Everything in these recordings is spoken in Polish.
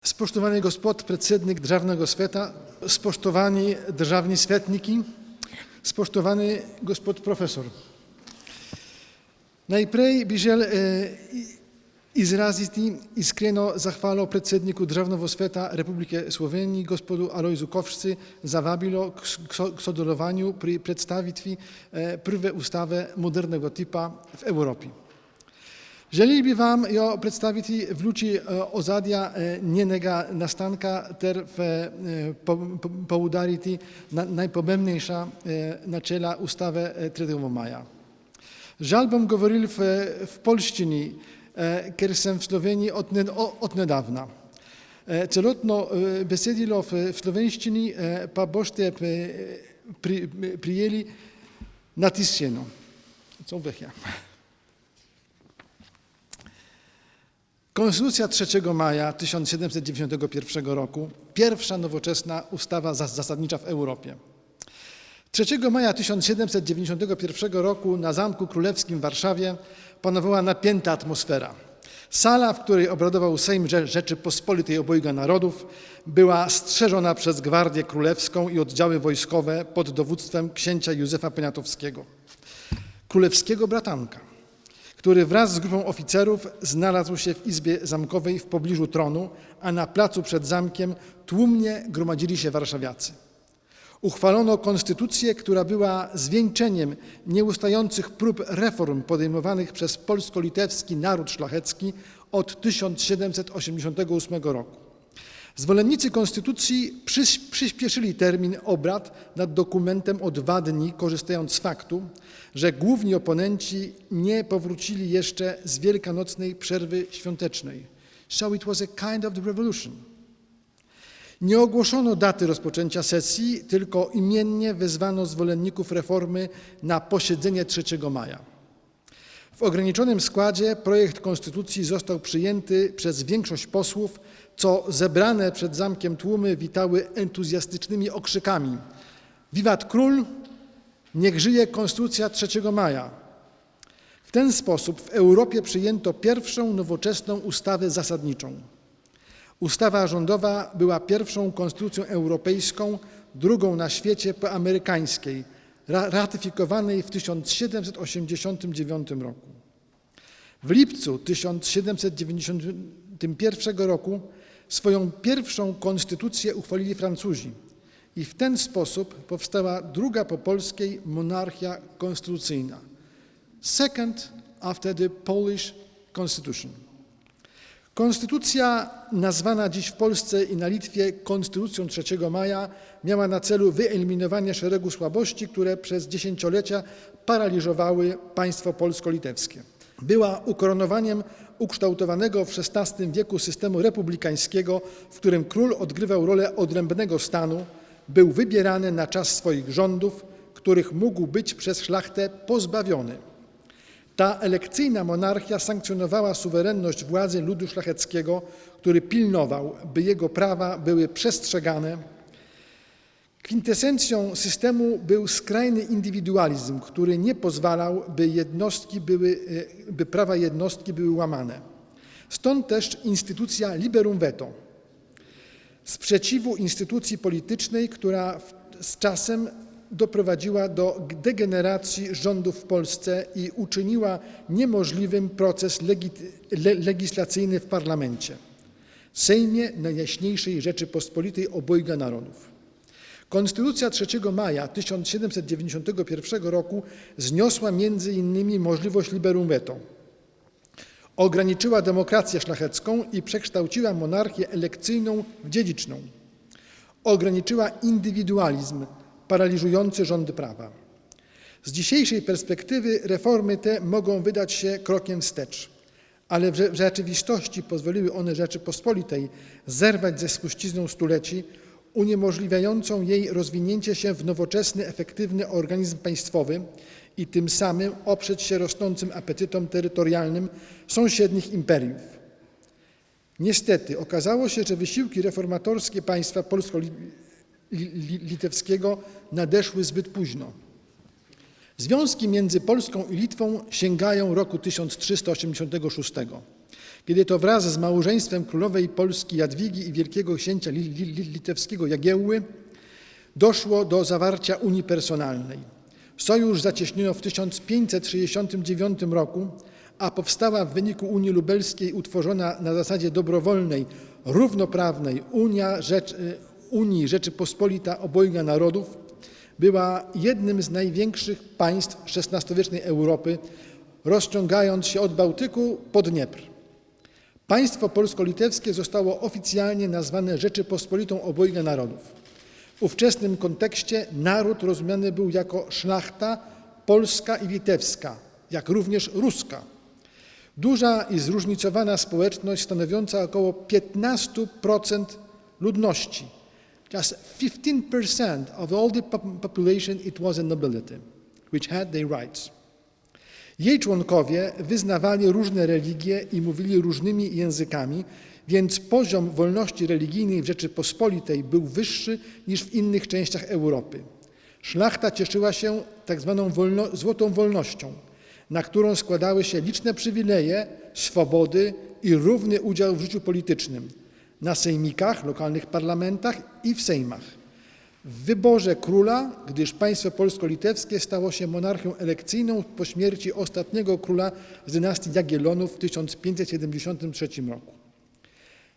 Spoštovani gospod predsednik Državnega sveta, spoštovani državni svetniki, spoštovani gospod profesor. Najprej bi želel izraziti iskreno zahvalo predsedniku Državnega sveta Republike Slovenije, gospodu Alojzu Kovšci, za vabilo k sodelovanju pri predstavitvi prve ustave modernega tipa v Evropi. Želeli bi vam jo predstaviti v luči ozadja njenega nastanka ter poudariti najpomembnejša načela ustave 3. maja. Žal bom govoril v poljščini, ker sem v Sloveniji od nedavna. Celotno besedilo v slovenščini pa boste prijeli natisnjeno. Co wychja. Konstytucja 3 maja 1791 roku, pierwsza nowoczesna ustawa zasadnicza w Europie. 3 maja 1791 roku na Zamku Królewskim w Warszawie panowała napięta atmosfera. Sala, w której obradował Sejm Rzeczypospolitej Obojga Narodów, była strzeżona przez Gwardię Królewską i oddziały wojskowe pod dowództwem księcia Józefa Poniatowskiego, królewskiego bratanka, który wraz z grupą oficerów znalazł się w izbie zamkowej w pobliżu tronu, a na placu przed zamkiem tłumnie gromadzili się warszawiacy. Uchwalono konstytucję, która była zwieńczeniem nieustających prób reform podejmowanych przez polsko-litewski naród szlachecki od 1788 roku. Zwolennicy konstytucji przyspieszyli termin obrad nad dokumentem o 2 dni, korzystając z faktu, że główni oponenci nie powrócili jeszcze z wielkanocnej przerwy świątecznej. So it was a kind of the revolution. Nie ogłoszono daty rozpoczęcia sesji, tylko imiennie wezwano zwolenników reformy na posiedzenie 3 maja. W ograniczonym składzie projekt konstytucji został przyjęty przez większość posłów, co zebrane przed zamkiem tłumy witały entuzjastycznymi okrzykami: Wiwat król! Niech żyje Konstytucja 3 maja! W ten sposób w Europie przyjęto pierwszą nowoczesną ustawę zasadniczą. Ustawa rządowa była pierwszą konstytucją europejską, drugą na świecie po amerykańskiej, ratyfikowanej w 1789 roku. W lipcu 1791 roku swoją pierwszą konstytucję uchwalili Francuzi i w ten sposób powstała druga po polskiej monarchia konstytucyjna. Second after the Polish Constitution. Konstytucja nazwana dziś w Polsce i na Litwie Konstytucją 3 maja miała na celu wyeliminowanie szeregu słabości, które przez dziesięciolecia paraliżowały państwo polsko-litewskie. Była ukoronowaniem ukształtowanego w XVI wieku systemu republikańskiego, w którym król odgrywał rolę odrębnego stanu, był wybierany na czas swoich rządów, których mógł być przez szlachtę pozbawiony. Ta elekcyjna monarchia sankcjonowała suwerenność władzy ludu szlacheckiego, który pilnował, by jego prawa były przestrzegane. Kwintesencją systemu był skrajny indywidualizm, który nie pozwalał, by prawa jednostki były łamane. Stąd też instytucja liberum veto, sprzeciwu instytucji politycznej, która z czasem doprowadziła do degeneracji rządów w Polsce i uczyniła niemożliwym proces legislacyjny w parlamencie, Sejmie Najjaśniejszej Rzeczypospolitej Obojga Narodów. Konstytucja 3 maja 1791 roku zniosła między innymi możliwość liberum veto. Ograniczyła demokrację szlachecką i przekształciła monarchię elekcyjną w dziedziczną. Ograniczyła indywidualizm paraliżujący rządy prawa. Z dzisiejszej perspektywy reformy te mogą wydać się krokiem wstecz, ale w rzeczywistości pozwoliły one Rzeczypospolitej zerwać ze spuścizną stuleci, uniemożliwiającą jej rozwinięcie się w nowoczesny, efektywny organizm państwowy i tym samym oprzeć się rosnącym apetytom terytorialnym sąsiednich imperiów. Niestety okazało się, że wysiłki reformatorskie państwa polsko-litewskiego nadeszły zbyt późno. Związki między Polską i Litwą sięgają roku 1386. kiedy to wraz z małżeństwem królowej Polski Jadwigi i wielkiego księcia litewskiego Jagiełły doszło do zawarcia unii personalnej. Sojusz zacieśniono w 1569 roku, a powstała w wyniku Unii Lubelskiej utworzona na zasadzie dobrowolnej, równoprawnej Unii Rzeczypospolita Obojga Narodów była jednym z największych państw XVI-wiecznej Europy, rozciągając się od Bałtyku po Dniepr. Państwo polsko-litewskie zostało oficjalnie nazwane Rzeczypospolitą Obojga Narodów. W ówczesnym kontekście naród rozumiany był jako szlachta polska i litewska, jak również ruska. Duża i zróżnicowana społeczność stanowiąca około 15% ludności. Just 15% of all the population it was a nobility, which had their rights. Jej członkowie wyznawali różne religie i mówili różnymi językami, więc poziom wolności religijnej w Rzeczypospolitej był wyższy niż w innych częściach Europy. Szlachta cieszyła się tak zwaną złotą wolnością, na którą składały się liczne przywileje, swobody i równy udział w życiu politycznym, na sejmikach, lokalnych parlamentach i w sejmach. W wyborze króla, gdyż państwo polsko-litewskie stało się monarchią elekcyjną po śmierci ostatniego króla z dynastii Jagiellonów w 1573 roku.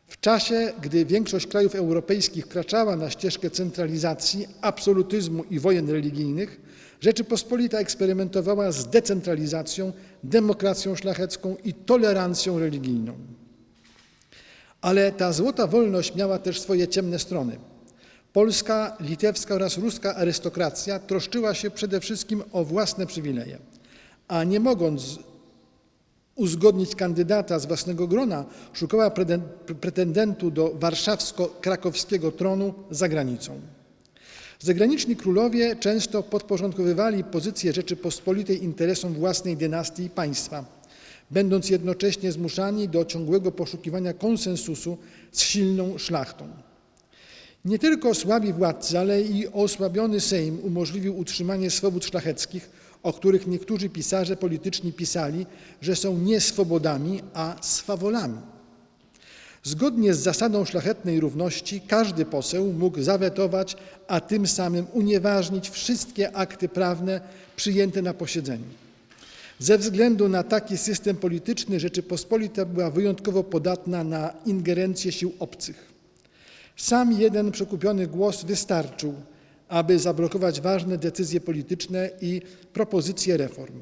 W czasie, gdy większość krajów europejskich wkraczała na ścieżkę centralizacji, absolutyzmu i wojen religijnych, Rzeczypospolita eksperymentowała z decentralizacją, demokracją szlachecką i tolerancją religijną. Ale ta złota wolność miała też swoje ciemne strony. Polska, litewska oraz ruska arystokracja troszczyła się przede wszystkim o własne przywileje, a nie mogąc uzgodnić kandydata z własnego grona, szukała pretendentu do warszawsko-krakowskiego tronu za granicą. Zagraniczni królowie często podporządkowywali pozycję Rzeczypospolitej interesom własnej dynastii i państwa, będąc jednocześnie zmuszani do ciągłego poszukiwania konsensusu z silną szlachtą. Nie tylko słabi władcy, ale i osłabiony Sejm umożliwił utrzymanie swobód szlacheckich, o których niektórzy pisarze polityczni pisali, że są nie swobodami, a swawolami. Zgodnie z zasadą szlachetnej równości każdy poseł mógł zawetować, a tym samym unieważnić wszystkie akty prawne przyjęte na posiedzeniu. Ze względu na taki system polityczny Rzeczypospolita była wyjątkowo podatna na ingerencję sił obcych. Sam jeden przekupiony głos wystarczył, aby zablokować ważne decyzje polityczne i propozycje reform.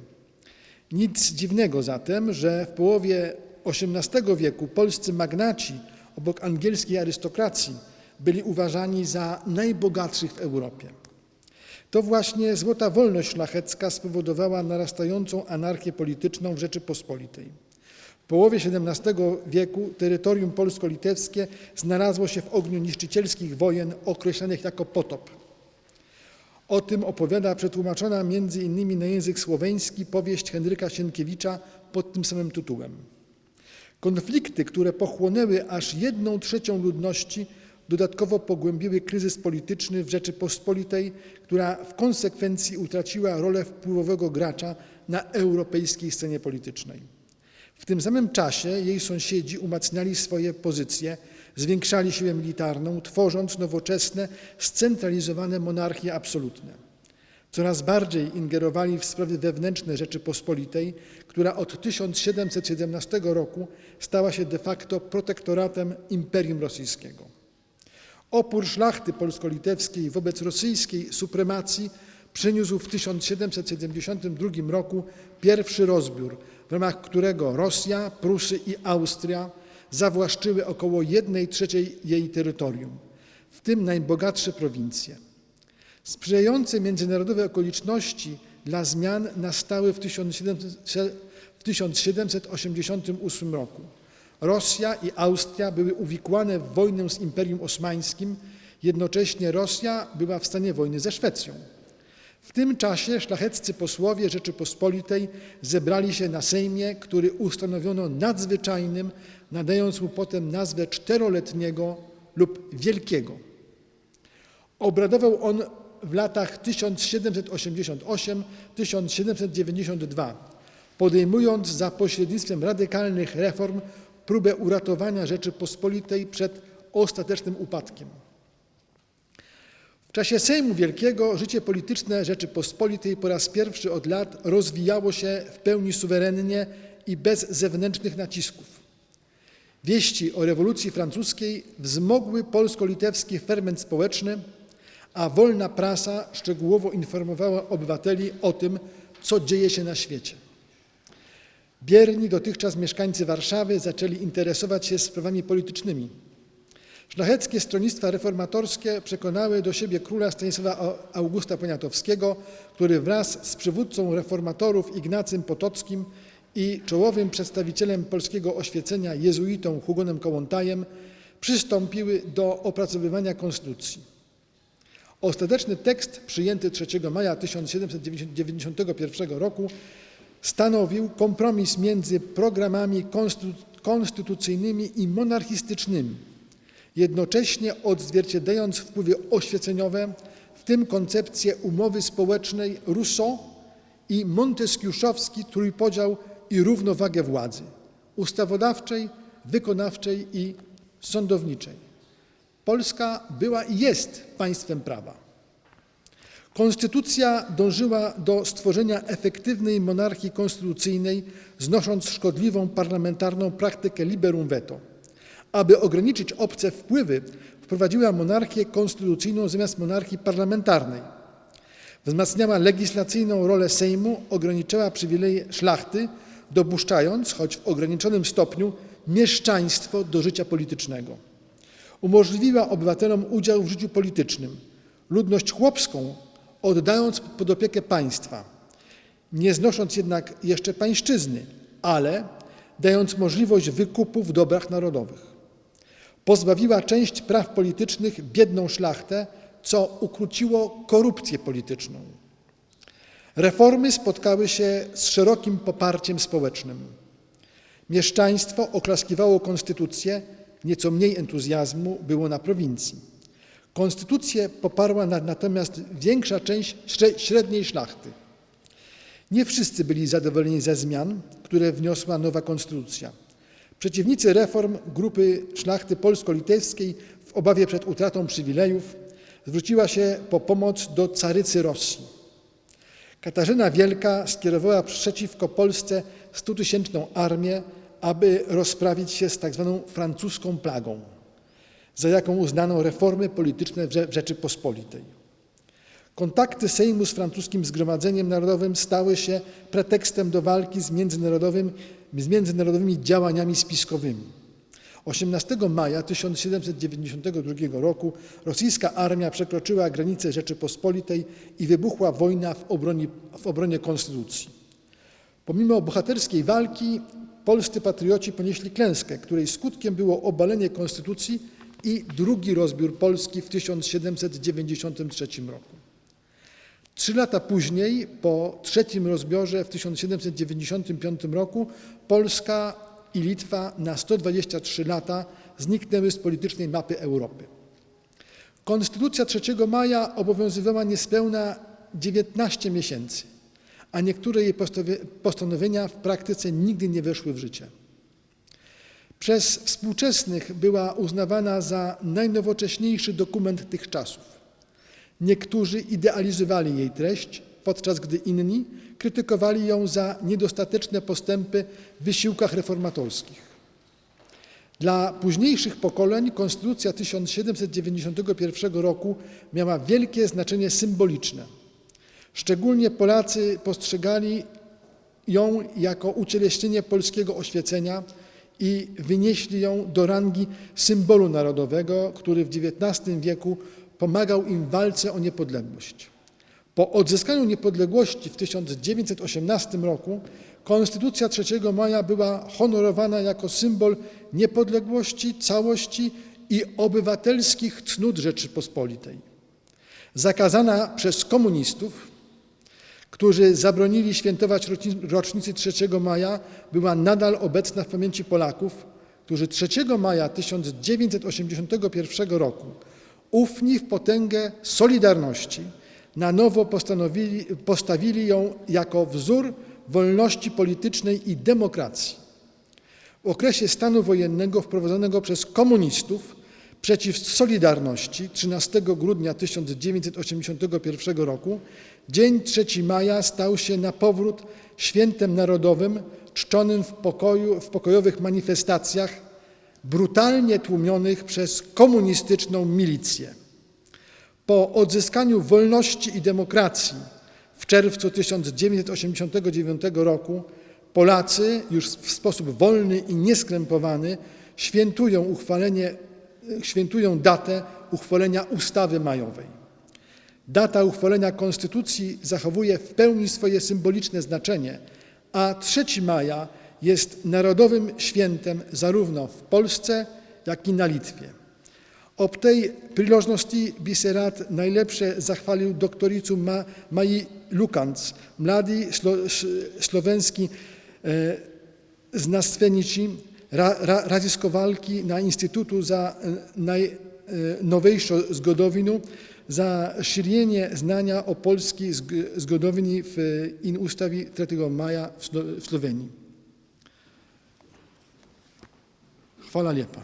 Nic dziwnego zatem, że w połowie XVIII wieku polscy magnaci obok angielskiej arystokracji byli uważani za najbogatszych w Europie. To właśnie złota wolność szlachecka spowodowała narastającą anarchię polityczną w Rzeczypospolitej. W połowie XVII wieku terytorium polsko-litewskie znalazło się w ogniu niszczycielskich wojen określanych jako potop. O tym opowiada przetłumaczona między innymi na język słoweński powieść Henryka Sienkiewicza pod tym samym tytułem. Konflikty, które pochłonęły aż 1/3 ludności, dodatkowo pogłębiły kryzys polityczny w Rzeczypospolitej, która w konsekwencji utraciła rolę wpływowego gracza na europejskiej scenie politycznej. W tym samym czasie jej sąsiedzi umacniali swoje pozycje, zwiększali siłę militarną, tworząc nowoczesne, scentralizowane monarchie absolutne. Coraz bardziej ingerowali w sprawy wewnętrzne Rzeczypospolitej, która od 1717 roku stała się de facto protektoratem Imperium Rosyjskiego. Opór szlachty polsko-litewskiej wobec rosyjskiej supremacji przyniósł w 1772 roku pierwszy rozbiór, w ramach którego Rosja, Prusy i Austria zawłaszczyły około 1/3 jej terytorium, w tym najbogatsze prowincje. Sprzyjające międzynarodowe okoliczności dla zmian nastały w 1788 roku. Rosja i Austria były uwikłane w wojnę z Imperium Osmańskim, jednocześnie Rosja była w stanie wojny ze Szwecją. W tym czasie szlacheccy posłowie Rzeczypospolitej zebrali się na Sejmie, który ustanowiono nadzwyczajnym, nadając mu potem nazwę czteroletniego lub wielkiego. Obradował on w latach 1788-1792, podejmując za pośrednictwem radykalnych reform próbę uratowania Rzeczypospolitej przed ostatecznym upadkiem. W czasie Sejmu Wielkiego życie polityczne Rzeczypospolitej po raz pierwszy od lat rozwijało się w pełni suwerennie i bez zewnętrznych nacisków. Wieści o rewolucji francuskiej wzmogły polsko-litewski ferment społeczny, a wolna prasa szczegółowo informowała obywateli o tym, co dzieje się na świecie. Bierni dotychczas mieszkańcy Warszawy zaczęli interesować się sprawami politycznymi. Szlacheckie stronnictwa reformatorskie przekonały do siebie króla Stanisława Augusta Poniatowskiego, który wraz z przywódcą reformatorów Ignacym Potockim i czołowym przedstawicielem polskiego oświecenia jezuitą Hugonem Kołłątajem przystąpiły do opracowywania konstytucji. Ostateczny tekst przyjęty 3 maja 1791 roku stanowił kompromis między programami konstytucyjnymi i monarchistycznymi, jednocześnie odzwierciedlając wpływy oświeceniowe, w tym koncepcję umowy społecznej Rousseau i monteskiuszowski trójpodział i równowagę władzy ustawodawczej, wykonawczej i sądowniczej. Polska była i jest państwem prawa. Konstytucja dążyła do stworzenia efektywnej monarchii konstytucyjnej, znosząc szkodliwą parlamentarną praktykę liberum veto. Aby ograniczyć obce wpływy, wprowadziła monarchię konstytucyjną zamiast monarchii parlamentarnej. Wzmacniała legislacyjną rolę Sejmu, ograniczała przywileje szlachty, dopuszczając, choć w ograniczonym stopniu, mieszczaństwo do życia politycznego. Umożliwiła obywatelom udział w życiu politycznym, ludność chłopską oddając pod opiekę państwa, nie znosząc jednak jeszcze pańszczyzny, ale dając możliwość wykupu w dobrach narodowych. Pozbawiła część praw politycznych biedną szlachtę, co ukróciło korupcję polityczną. Reformy spotkały się z szerokim poparciem społecznym. Mieszczaństwo oklaskiwało konstytucję, nieco mniej entuzjazmu było na prowincji. Konstytucję poparła natomiast większa część średniej szlachty. Nie wszyscy byli zadowoleni ze zmian, które wniosła nowa konstytucja. Przeciwnicy reform grupy szlachty polsko-litewskiej w obawie przed utratą przywilejów zwróciła się po pomoc do carycy Rosji. Katarzyna Wielka skierowała przeciwko Polsce 100-tysięczną armię, aby rozprawić się z tzw. francuską plagą, za jaką uznano reformy polityczne w Rzeczypospolitej. Kontakty Sejmu z francuskim Zgromadzeniem Narodowym stały się pretekstem do walki z międzynarodowymi działaniami spiskowymi. 18 maja 1792 roku rosyjska armia przekroczyła granice Rzeczypospolitej i wybuchła wojna w obronie konstytucji. Pomimo bohaterskiej walki polscy patrioci ponieśli klęskę, której skutkiem było obalenie konstytucji i drugi rozbiór Polski w 1793 roku. 3 lata później, po trzecim rozbiorze w 1795 roku, Polska i Litwa na 123 lata zniknęły z politycznej mapy Europy. Konstytucja 3 maja obowiązywała niespełna 19 miesięcy, a niektóre jej postanowienia w praktyce nigdy nie weszły w życie. Przez współczesnych była uznawana za najnowocześniejszy dokument tych czasów. Niektórzy idealizowali jej treść, podczas gdy inni krytykowali ją za niedostateczne postępy w wysiłkach reformatorskich. Dla późniejszych pokoleń Konstytucja 1791 roku miała wielkie znaczenie symboliczne. Szczególnie Polacy postrzegali ją jako ucieleśnienie polskiego oświecenia i wynieśli ją do rangi symbolu narodowego, który w XIX wieku pomagał im w walce o niepodległość. Po odzyskaniu niepodległości w 1918 roku Konstytucja 3 maja była honorowana jako symbol niepodległości, całości i obywatelskich cnót Rzeczypospolitej. Zakazana przez komunistów, którzy zabronili świętować rocznicy 3 maja, była nadal obecna w pamięci Polaków, którzy 3 maja 1981 roku ufni w potęgę Solidarności na nowo postawili ją jako wzór wolności politycznej i demokracji. W okresie stanu wojennego wprowadzonego przez komunistów przeciw Solidarności 13 grudnia 1981 roku dzień 3 maja stał się na powrót świętem narodowym czczonym w pokojowych manifestacjach brutalnie tłumionych przez komunistyczną milicję. Po odzyskaniu wolności i demokracji w czerwcu 1989 roku Polacy już w sposób wolny i nieskrępowany świętują datę uchwalenia ustawy majowej. Data uchwalenia Konstytucji zachowuje w pełni swoje symboliczne znaczenie, a 3 maja jest narodowym świętem zarówno w Polsce, jak i na Litwie. Ob tej przyležitosti by se rád najlepsze zachwalił doktoricu Maji Lukans, mladý slovenský znanstveniči, raziskovalki na Instytutu za najnowejszą zgodowinu, za šířenie znania o polskiej zgodowini w in ustawie 3 maja w Slowenii. Chwała lijepa.